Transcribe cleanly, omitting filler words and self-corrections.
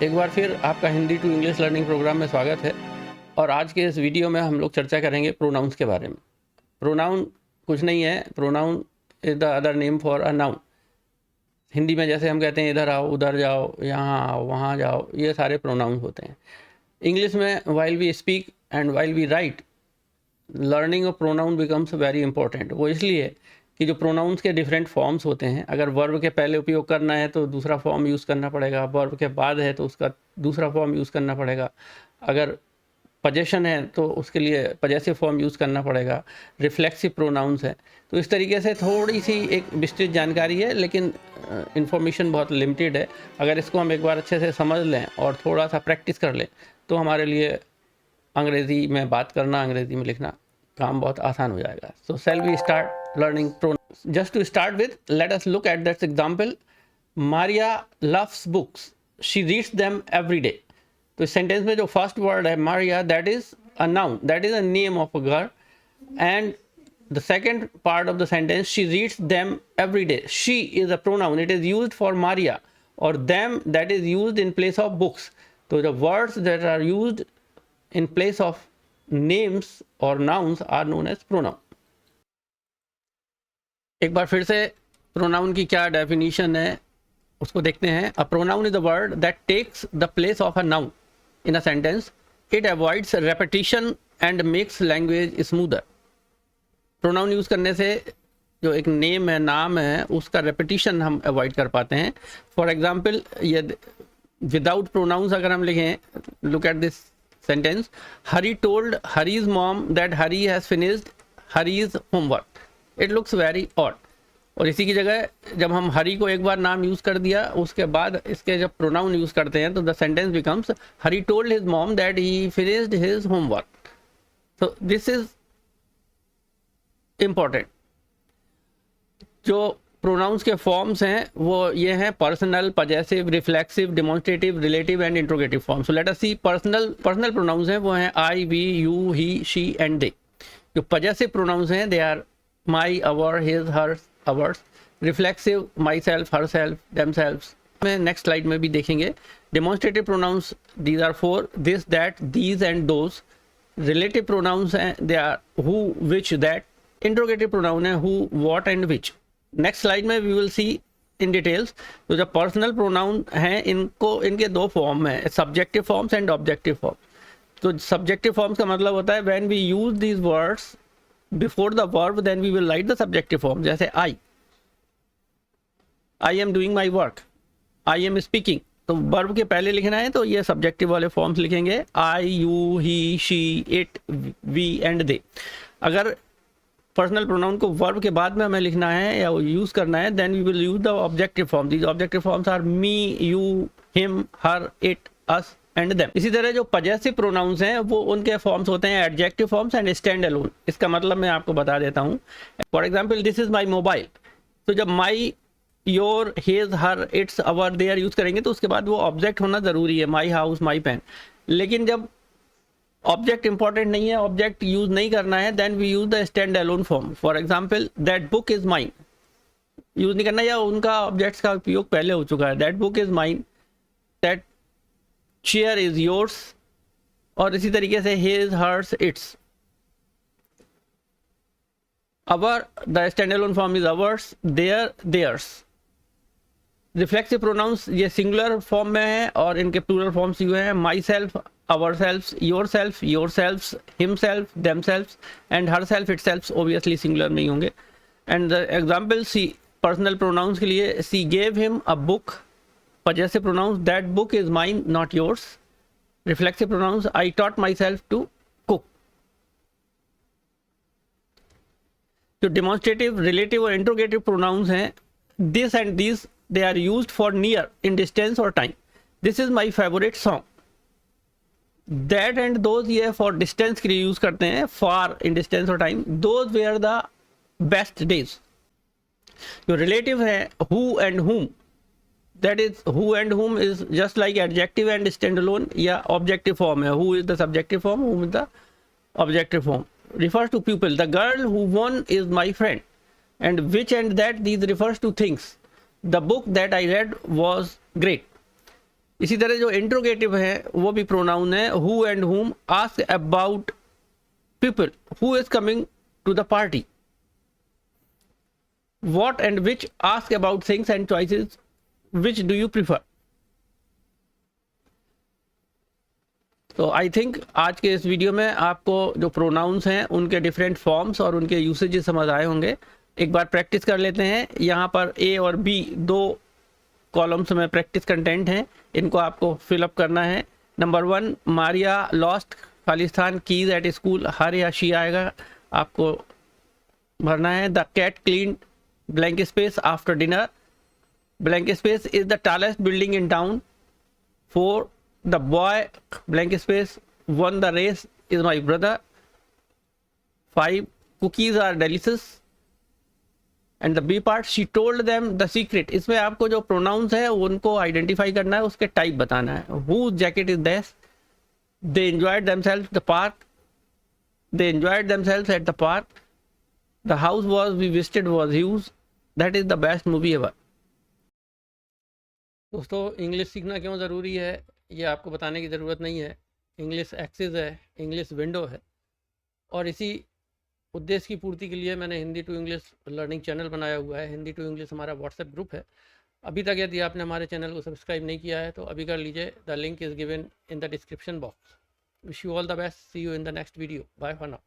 एक बार फिर आपका Hindi to English learning programme में स्वागत है। और आज के इस वीडियो में हम लोग चर्चा करेंगे प्रोनाउंस के बारे में। प्रोनाउन कुछ नहीं है, pronoun is the other name for a noun. Hindi में जैसे हम कहते हैं इधर आओ, उधर जाओ, यहाँ आओ, वहाँ जाओ, ये सारे प्रोनाउंस होते हैं। इंग्लिश में while we speak and while we write, learning of pronoun becomes very important. वो इसलिए कि जो प्रोनाउंस के डिफरेंट फॉर्म्स होते हैं, अगर वर्ब के पहले उपयोग करना है तो दूसरा फॉर्म यूज़ करना पड़ेगा, वर्ब के बाद है तो उसका दूसरा फॉर्म यूज़ करना पड़ेगा, अगर पजेशन है तो उसके लिए पजेसिव फॉर्म यूज़ करना पड़ेगा, रिफ्लेक्सिव प्रोनाउंस है। तो इस तरीके से थोड़ी सी एक विस्तृत जानकारी है, लेकिन इन्फॉर्मेशन बहुत लिमिटेड है। अगर इसको हम एक बार अच्छे से समझ लें और थोड़ा सा प्रैक्टिस कर लें तो हमारे लिए अंग्रेज़ी में बात करना, अंग्रेज़ी में लिखना काम बहुत आसान हो जाएगा। So shall we start learning pronouns. Just to start with, let us look at that example. Maria loves books, she reads them every day. तो इस सेंटेंस में जो फर्स्ट वर्ड है Maria, that is a noun, that is a name of a girl. And the second part of the sentence, she reads them every day. She is a pronoun, it is used for Maria, or them, that is used in place of books. So the words that are used in place of names or nouns are known as pronoun. एक बार फिर से pronoun की क्या definition है उसको देखते हैं। A pronoun is a word that takes the place of a noun in a sentence. It avoids repetition and makes language smoother. Pronoun use करने से जो एक नेम है, नाम है, उसका रेपिटिशन हम अवॉइड कर पाते हैं। फॉर एग्जांपल, ये विदाउट प्रोनाउंस अगर हम लिखें, look at this sentence, Hari told Hari's mom that Hari has finished Hari's homework. It looks very odd. और इसी की जगह जब हम हरी को एक बार नाम यूज़ कर दिया, उसके बाद इसके जब प्रोनाउन यूज़ करते हैं तो the sentence becomes Harry told his mom that he finished his homework. So this is important. जो प्रोनाउंस के फॉर्म्स हैं वो ये हैं personal, possessive, reflexive, demonstrative, relative and interrogative form. So let us see personal pronouns हैं वो हैं I, we, you, he, she and they. जो पजेसिव प्रोनाउंस हैं they are my, our, his, hers, ours. Reflexive myself, herself, them सेल्फ्स। में next slide में भी देखेंगे। Demonstrative pronouns, these are four, this, that, these and those. Relative pronouns हैं they are who, which, that. Interrogative pronoun है who, what and which. Next slide में we will see in details. तो जो personal pronoun हैं इनके दो form हैं, subjective forms and objective forms. तो सब्जेक्टिव फॉर्म्स का मतलब होता है when we use these words before the verb then we will write the subjective form. जैसे I am doing my work, I am speaking. तो verb के पहले लिखना है तो ये सब्जेक्टिव वाले फॉर्म्स लिखेंगे, I, you, he, she, it, we and they. अगर पर्सनल प्रोनाउन को वर्ब के बाद में हमें लिखना है या यूज़ करना है, then we will use the objective form. These objective forms are me, you, him, her, it, us and them. इसी तरह जो पजेसिव प्रोनाउंस हैं वो उनके फॉर्म्स होते हैं adjective forms and stand alone. इसका मतलब मैं आपको बता देता हूँ। For example, this is my mobile. तो जब my, your, his, her, its, our, their use करेंगे तो उसके बाद वो ऑब्जेक्ट होना ज़रूरी है, माई हाउस, माई पेन। लेकिन जब ऑब्जेक्ट इंपॉर्टेंट नहीं है, ऑब्जेक्ट यूज नहीं करना है, then we use the stand alone form. For example, that book is mine, use नहीं करना, या उनका ऑब्जेक्ट्स का उपयोग पहले हो चुका है। That book is mine, that chair is yours, और इसी तरीके से his, hers, its. Our, the stand alone form is ours, their, theirs. Reflexive pronouns ये सिंगुलर फॉर्म में है और इनके प्लूरल फॉर्म्स ये हैं, myself, ourselves, yourself, yourselves, himself, themselves and herself, itself। obviously singular नहीं होंगे। and the example see personal pronouns के लिए, she gave him a book। possessive pronouns, that book is mine not yours। reflexive pronouns, I taught myself to cook। जो demonstrative, relative और interrogative pronouns हैं, this and these, they are used for near, in distance or time। this is my favorite song। That and those ये far distance के लिए use करते हैं, far, in distance और time. Those were the best days. जो relative है who and whom, that is who and whom is just like adjective and stand alone या objective form है। Who is the subjective form, whom is the objective form. Refers to people, the girl who won is my friend. And which and that, these refers to things. The book that I read was great. इसी तरह जो interrogative है वो भी pronoun है, who and whom, ask about people who is coming to the party, what and which, ask about things and choices, which do you prefer। तो I think आज के इस वीडियो में आपको जो प्रोनाउंस हैं उनके डिफरेंट फॉर्म्स और उनके यूसेजेस समझ आए होंगे। एक बार प्रैक्टिस कर लेते हैं। यहाँ पर ए और बी दो कॉलम्स में प्रैक्टिस कंटेंट हैं, इनको आपको फिलअप करना है। नंबर 1, मारिया लॉस्ट खालिस्तान कीज एट स्कूल, हर या शी आएगा, आपको भरना है। The cat clean blank space after dinner, blank space is the tallest building in town। 4, the boy blank space won the race is my brother। 5, cookies are delicious। and the B part, she told them the secret। इसमें आपको जो pronouns है उनको identify करना है, उसके type बताना है। whose jacket is this, they enjoyed themselves the park, they enjoyed themselves at the park, the house was we visited was huge, that is the best movie ever। दोस्तों, English सीखना क्यों ज़रूरी है ये आपको बताने की ज़रूरत नहीं है। इंग्लिश एक्सेस है, इंग्लिश विंडो है, और इसी उद्देश्य की पूर्ति के लिए मैंने Hindi to English learning channel बनाया हुआ है। हिंदी टू इंग्लिश हमारा व्हाट्सएप ग्रुप है। अभी तक यदि आपने हमारे चैनल को सब्सक्राइब नहीं किया है तो अभी कर लीजिए। The link is given in the description box. Wish you all the best, see you in the next video, bye for now.